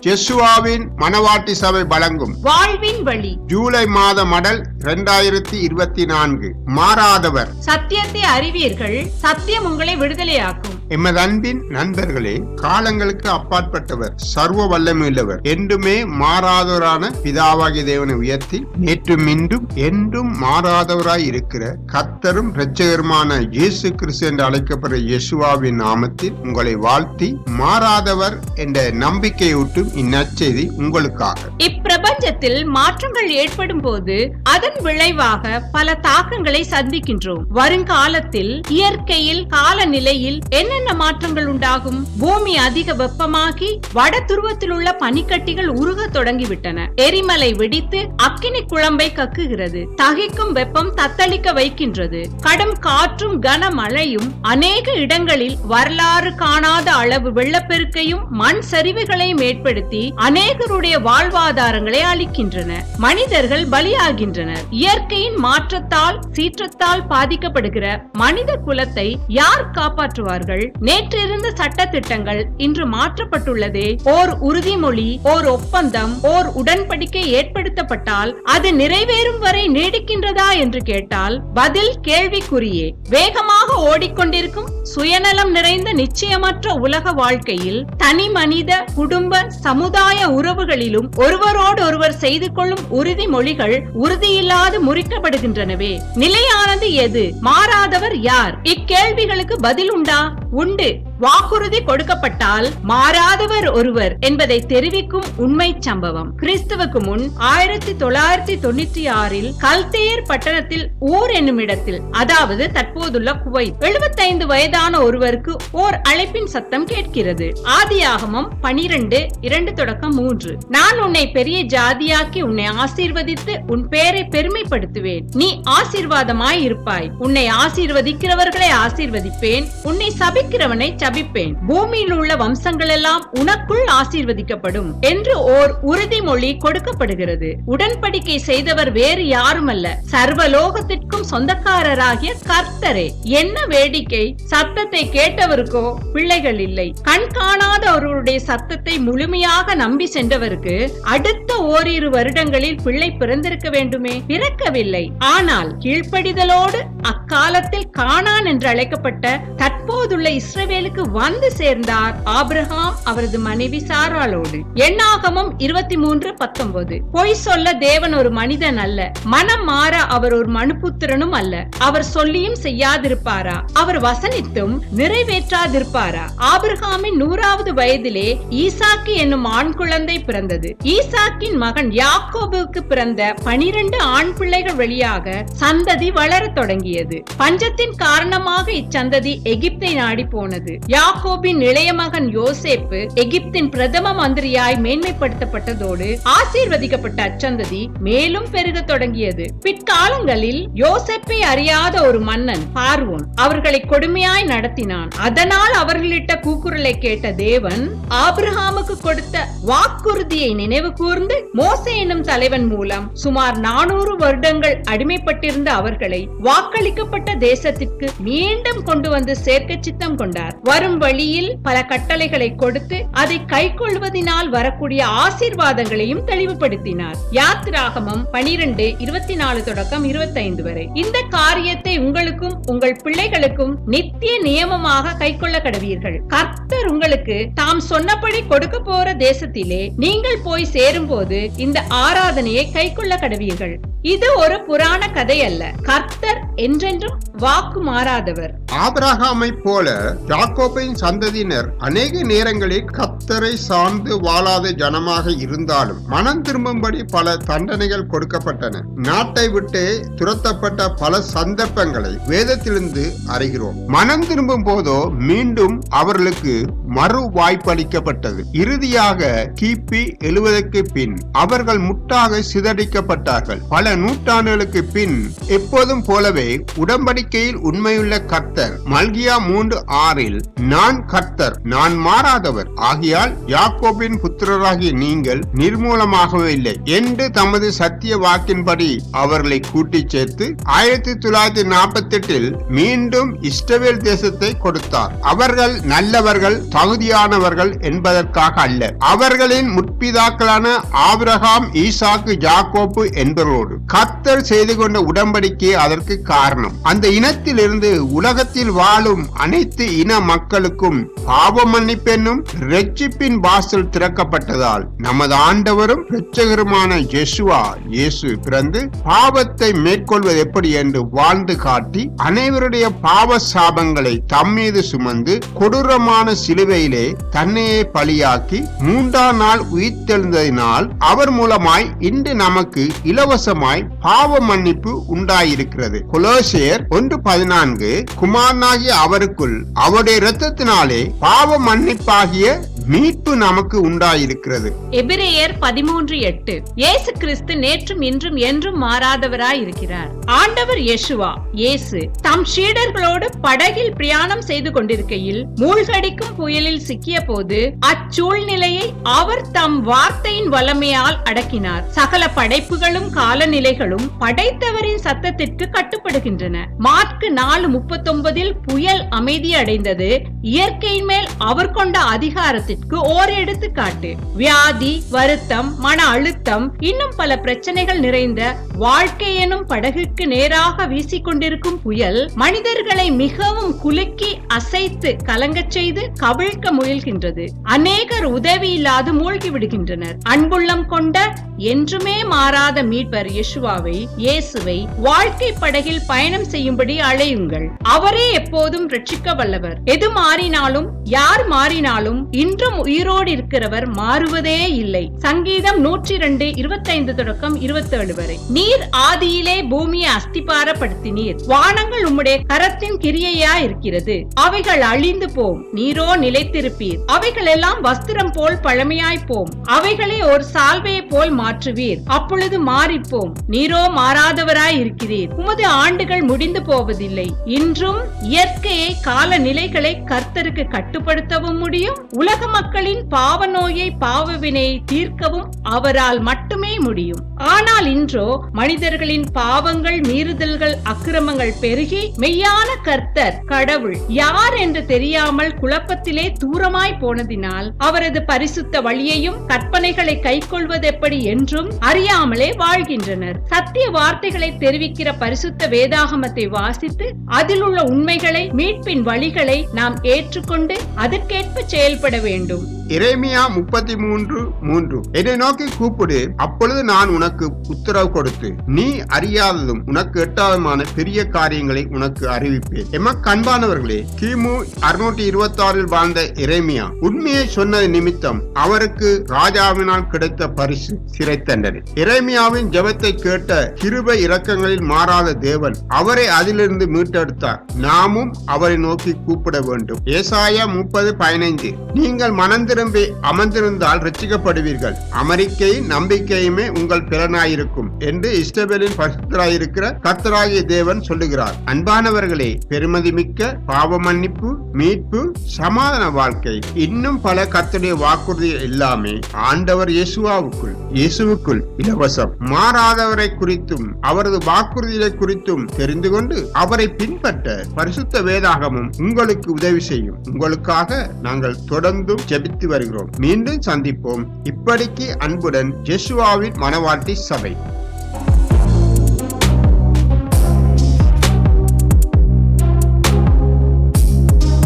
யெசுவாவின் மனவாட்டி சபை வழங்கும் வாழ்வின் வழி ஜூலை மாத மடல் 2024 மாறாதவர். சத்தியத்தை அறிவீர்கள், சத்தியம் உங்களை விடுதலையாக்கும். எமது அன்பின் நண்பர்களே, காலங்களுக்கு அப்பாற்பட்டவர், சர்வ வல்லமையுள்ளவர், என்றுமே மாறாதவரான பிதாவாகிய தேவனை உயர்த்தி நேற்றும் இன்றும் என்றும் மாறாதவராய் இருக்கிற கர்த்தரும் இரட்சகருமான இயேசு கிறிஸ்து என்று அழைக்கப்படுற யெசுவாவின் நாமத்தில் உங்களை வாழ்த்தி மாறாதவர் என்ற நம்பிக்கையூட்டும் இந்நற்செய்தி உங்களுக்காக. இப்பிரபஞ்சத்தில் மாற்றங்கள் ஏற்படும் போது அதன் விளைவாக பல தாக்கங்களை சந்திக்கின்றோம். வருங்காலத்தில் இயற்கையில் காலநிலையில் என்னென்ன மாற்றங்கள் உண்டாகும்? பூமி அதிக வெப்பமாகி வட துருவத்தில் உள்ள பனிக்கட்டிகள் உருக தொடங்கிவிட்டன. எரிமலை வெடித்து அக்கினி குழம்பை கக்குகிறது. தகிக்கும் வெப்பம் தத்தளிக்க வைக்கின்றது. கடும் காற்றும் கனமழையும் அநேக இடங்களில் வரலாறு காணாத அளவு வெள்ளப்பெருக்கையும் மண் சரிவுகளையும் ஏற்படுத்தி அநேகருடைய வாழ்வாதாரங்களை அளிக்கின்றன. மனிதர்கள் பலியாகின்றனர். இயற்கையின் மாற்றத்தால் சீற்றத்தால் பாதிக்கப்படுகிற மனித குலத்தை யார் காப்பாற்றுவார்கள்? நேற்று இருந்த சட்ட திட்டங்கள் இன்று மாற்றப்பட்டுள்ளதே. ஓர் உறுதிமொழி, ஓர் ஒப்பந்தம், ஓர் உடன்படிக்கை ஏற்படுத்தப்பட்டால் அது நிறைவேறும் வரை நீடிக்கின்றதா என்று கேட்டால் பதில் கேள்விக்குறியே. வேகமாக ஓடிக்கொண்டிருக்கும் சுயநலம் நிறைந்த நிச்சயமற்ற உலக வாழ்க்கையில் தனி மனித குடும்ப சமுதாய உறவுகளிலும் ஒருவரோடு ஒருவர் செய்து கொள்ளும் உறுதிமொழிகள் உறுதியில்லாது முறிக்கப்படுகின்றனவே. நிலையானது எது? மாறாதவர் யார்? இக்கேள்விகளுக்கு பதில் உண்டா? உண்டு. வாக்குறுதி கொடுக்கப்பட்டால் மாறாதவர் ஒருவர் என்பதை தெரிவிக்கும் உண்மை சம்பவம். கிறிஸ்துவுக்கு முன் 1996 கல்தேயர் பட்டணத்தில் ஊர் என்னும் இடத்தில், அதாவது தற்போதுள்ள குவைத், 75 வயதான ஒருவருக்கு ஓர் அழைப்பின் சத்தம் கேட்கிறது. ஆதியாகமம் 12:2-3. நான் உன்னை பெரிய ஜாதியாக்கி உன்னை ஆசீர்வதித்து உன் பேரை பெருமைப்படுத்துவேன். நீ ஆசீர்வாதமாய் இருப்பாய். உன்னை ஆசீர்வதிக்கிறவர்களை ஆசீர்வதிப்பேன், உன்னை சபிக்கிறவனை சபிப்பேன். பூமியில் உள்ள வம்சங்கள் எல்லாம் உனக்குள் ஆசீர்வதிக்கப்படும் என்று ஓர் உறுதிமொழி கொடுக்கப்படுகிறது. உடன்படிக்கை செய்தவர் வேறு யாருமல்ல, சர்வலோகத்திற்கும் சொந்தக்காரராகிய கர்த்தரே. என்ன வேடிக்கை! சத்தத்தை கேட்டவருக்கோ பிள்ளைகள் இல்லை. கண் காணாத ஒருவருடைய சத்தத்தை முழுமையாக நம்பி சென்றவருக்கு அடுத்த ஓரிரு வருடங்களில் பிள்ளை பிறந்திருக்க வேண்டுமே, பிறக்கவில்லை. ஆனால் கீழ்ப்படிதலோடு அக்காலத்தில் கானான் என்று அழைக்கப்பட்ட தற்போதுள்ள இஸ்ரவேலுக்கு வந்து சேர்ந்தார் ஆபிரகாம் அவரது மனைவி சாராளோடு. எண்ணாகமம் 23:19. பொய் சொல்ல தேவன் ஒரு மனிதன் அல்ல, மனம் மாற அவர் ஒரு மனுபுத்திரனும் அல்ல. அவர் சொல்லியும் செய்யாதிருப்பாரா? அவர் வசனித்தும் நிறைவேற்றாதிருப்பாரா? ஆபிரகாமின் 100வது வயதிலே ஈசாக்கு என்னும் ஆண் குழந்தை பிறந்தது. ஈசாக்கின் மகன் யாக்கோபுக்கு பிறந்த 12 ஆண் பிள்ளைகள் வழியாக சந்ததி வளர தொடங்கியது. பஞ்சத்தின் காரணமாக இச்சந்ததி எகிப்தை நாடி போனது. யாக்கோபின் இளைய மகன் யோசேப்பு எகிப்தின் பிரதம மந்திரியாய் மேன்மைப்படுத்தப்பட்டதோடு ஆசீர்வதிக்கப்பட்ட அச்சந்ததி மேலும் பெருக தொடங்கியது. பிற்காலங்களில் யோசேப்பை அறியாத ஒரு மன்னன் பார்வோன் அவர்களை கொடுமையாய் நடத்தினான். அதனால் அவர்களிட்ட கூக்குரலை கேட்ட தேவன் ஆபிரகாமுக்கு கொடுத்த வாக்குறுதியை நினைவு கூர்ந்து மோசே என்னும் தலைவன் மூலம் சுமார் 400 வருடங்கள் அடிமைப்பட்டிருந்த அவர்களை வாக்களிக்கப்பட்ட தேசத்திற்கு மீண்டும் கொண்டு வந்து சேர்க்க சித்தம் கொண்டார். வரும் வழியில் பல கட்டளைகளை கொடுத்து அதை கைக்கொள்வதனால் வரக்கூடிய ஆசீர்வாதங்களையும் தெளிவுபடுத்தினார். யாத்திராகமம் 12:24-25 வரை. இந்த காரியத்தை உங்களுக்கும் உங்கள் பிள்ளைகளுக்கும் நித்திய நியமமாக கைக்கொள்ள கடவீர்கள். கர்த்தர் உங்களுக்கு தாம் சொன்னபடி கொடுக்க போற தேசத்திலே நீங்கள் போய் சேரும் போது இந்த ஆராதனையை கைக்கொள்ள கடவீர்கள். இது ஒரு புராண கதை அல்ல. கர்த்தர் என்றென்றும் வாக்கு மாறாதவர். ஆபிரகாமை போல யாக்கோபின் சந்ததியினர் அநேக நேரங்களில் கர்த்தரை சார்ந்து வாழாத ஜனமாக இருந்தாலும் மனம் திரும்பும்படி பல தண்டனைகள் கொடுக்கப்பட்டன. நாட்டை விட்டு துரத்தப்பட்ட பல சந்தர்ப்பங்களை வேதத்திலிருந்து அறிகிறோம். மனம் திரும்பும் போதோ மீண்டும் அவர்களுக்கு மறு வாய்ப்பளிக்கப்பட்டது. இறுதியாக கிபி 70க்கு பின் அவர்கள் முட்டாக சிதறிக்கப்பட்டார்கள். பல நூற்றாண்டுகளுக்கு பின் எப்போதும் போலவே உடன்படிக்கையில் உண்மையுள்ள கர்த்தர் மல்கியா 3:6 நான் கர்த்தர், நான் மாறாதவர், ஆகையால் ஆகையால் யாக்கோபின் புத்திரராகிய நீங்கள் நிர்மூலமாகவே இல்லை என்று தமது சத்திய வாக்கின்படி அவர்களை கூட்டிச் சேர்த்து 1948 மீண்டும் இஸ்ரவேல் தேசத்தை கொடுத்தார். அவர்கள் நல்லவர்கள், தகுதியானவர்கள் என்பதற்காக அல்ல, அவர்களின் முற்பிதாக்களான ஆபிரகாம், ஈசாக்கு, யாக்கோபு என்பவரோடு கர்த்தர் செய்து கொண்ட உடன்படிக்கை அதற்கு காரணம். அந்த இனத்திலிருந்து உலகத்தில் வாழும் அனைத்து இன மக்களுக்கும் பாவ மன்னிப்பென்னும் இரட்சிப்பின் வாசல் திறக்கப்பட்டதால் நமது ஆண்டவரும் இரட்சகருமான யெஷுவா இயேசு பிறந்து பாவத்தை மேற்கொள்வது எப்படி என்று வாழ்ந்து காட்டி அனைவருடைய பாவ சாபங்களை தம்மீது சுமந்து கொடூரமான சிலுவையிலே தன்னையே பலியாக்கி 3ஆம் நாள் உயிர்த்தெழுந்ததினால் அவர் மூலமாய் இன்று நமக்கு இலவசமாய் பாவ மன்னிப்பு உண்டாயிருக்கிறது. கொலோசியர் 1:14 குமாரனாகிய அவருக்குள் அவருடைய இரத்தத்தினாலே பாவ மன்னிப்பாகிய மீட்பு நமக்கு உண்டாயிருக்கிறது. எபிரேயர் 13:8 இயேசு கிறிஸ்து நேற்றும் இன்றும் என்றும் மாறாதவராய் இருக்கிறார். ஆண்டவர் யெஷுவா இயேசு தம் சீடர்களோடு படகில் பிரயாணம் செய்து கொண்டிருக்கையில் மூழ்கடிக்கும் புயலில் சிக்கிய போது அச்சூழ்நிலையை அவர் தம் வார்த்தையின் வல்லமையால் அடக்கினார். சகல படைப்புகளும் காலநிலைகளும் படைத்தவரின் சத்தத்திற்கு கட்டுப்படுகின்றன. மார்க்கு 4:39 புயல் அமைதி அடைந்தது. இயற்கையின் மேல் அவர் கொண்ட அதிகாரத்திற்கு ஓர் எடுத்துக்காட்டு. வியாதி, வருத்தம், மன அழுத்தம், இன்னும் பல பிரச்சனைகள் நிறைந்த வாழ்க்கை எனும் படகுக்கு நேராக வீசிக்கொண்டிருக்கும் புயல் மனிதர்களை மிகவும் குலுக்கி அசைத்து கலங்கச் செய்து கவிழ்க்க முயல்கின்றது. அநேகர் உதவி இல்லாது மூழ்கி விடுகின்றனர். அன்புள்ளம் கொண்ட என்றுமே மாறாத மீட்பர் யெஷுவாவை, இயேசுவை வாழ்க்கை படகில் பயணம் செய்யும்படி அழையுங்கள். அவரே எப்போதும் ரட்சிக்க வல்லவர். எது மாறினாலும், யார் மாறினாலும், இன்றும் உயிரோடு இருக்கிறவர் மாறுவதே இல்லை. சங்கீதம் 102:25-27 வரை. நீர் ஆதியிலே பூமியை அஸ்திபாரப்படுத்தினீர். வானங்கள் உம்முடைய கரத்தின் கிரியையா இருக்கிறது. அவைகள் அழிந்து போம், நீரோ நிலைத்திருப்பீர். அவைகள் எல்லாம் வஸ்திரம் போல் பழமையாய் போம். அவைகளை ஒரு சால்வையை போல் மாற்றுவீர். அப்பொழுது மாறிப்போம், நீரோ மாறாதவராய் இருக்கிறீர். உமது ஆண்டுகள் முடிந்து போவதில்லை. இன்றும் இயற்கையை, காலநிலைகளை கர்த்தருக்கு கட்டுப்படுத்தவும் முடியும். உலக மக்களின் பாவ நோயை, பாவவினையை தீர்க்கவும் அவரால் மட்டுமே முடியும். ஆனால் இன்றோ மனிதர்களின் பாவங்கள், மீறுதல்கள், அக்கிரமங்கள் பெருகி மெய்யான கர்த்தர் கடவுள் யார் என்று தெரியாமல் குழப்பத்திலே தூரமாய் போனதினால் அவரது பரிசுத்த வழியையும் கற்பனைகளை கைக்கொள்வது எப்படி என்றும் அறியாமலே வாழ்கின்றனர். சத்திய வார்த்தைகளை தெரிவிக்கிற பரிசுத்த வேதாகமத்தை வாசித்து அதில் உள்ள உண்மைகளை, மீட்பின் வழிகளை நாம் ஏற்றுக்கொண்டு அதற்கேற்ப செயல்பட வேண்டும். எரேமியா 33:3 என்னை நோக்கி கூப்பிடு, அப்பொழுது நான் உனக்கு உத்தரவு கொடுத்து நீ அறியாததும் உனக்கு எட்டாததுமான பெரிய காரியங்களை உனக்கு அறிவிப்பேன். எமக்கு அன்பானவர்களே, கிமு 626 வாழ்ந்த எரேமியா உண்மையை சொன்னது நிமித்தம் அவருக்கு ராஜாவினால் கிடைத்த பரிசு சிறை தண்டனை. எரேமியாவின் ஜெபத்தை கேட்ட கிருபை இரக்கங்களில் மாறாத தேவன் அவரை அதிலிருந்து மீட்டெடுத்தார். நாமும் அவரை நோக்கி கூப்பிட வேண்டும். ஏசாயா 30:15 நீங்கள் மனம் திரும்பி அமர்ந்திருந்தால் ரட்சிக்கப்படுவீர்கள். அமெரிக்கையின் நம்பிக்கையுமே உங்கள் பிறனாயிருக்கும் என்று இஸ்ரவேலின் பரிசுத்தராயிருக்கிற கர்த்தராகிய தேவன் சொல்லுகிறார். அன்பானவர்களே, பெருமதி மிக்க பாவ மன்னிப்பு, மீட்பு, சமாதான வாழ்க்கை, இன்னும் பல கர்த்தருடைய வாக்குறுதிகள் எல்லாமே ஆண்டவர் இயேசுவுக்குள் இலவசம். மாறாதவரை குறித்தும் அவரது வாக்குறுதிகளை குறித்தும் தெரிந்து கொண்டு அவரை பின்பற்ற பரிசுத்த வேதாகமும் உங்களுக்கு உதவி செய்யும். உங்களுக்காக நாங்கள் தொடர்ந்தும் ஜெபித்து வருகிறோம். மீண்டும் சந்திப்போம். இப்படிக்கு அன்புடன் யெஷுவாவின் மனவாட்டி சபை.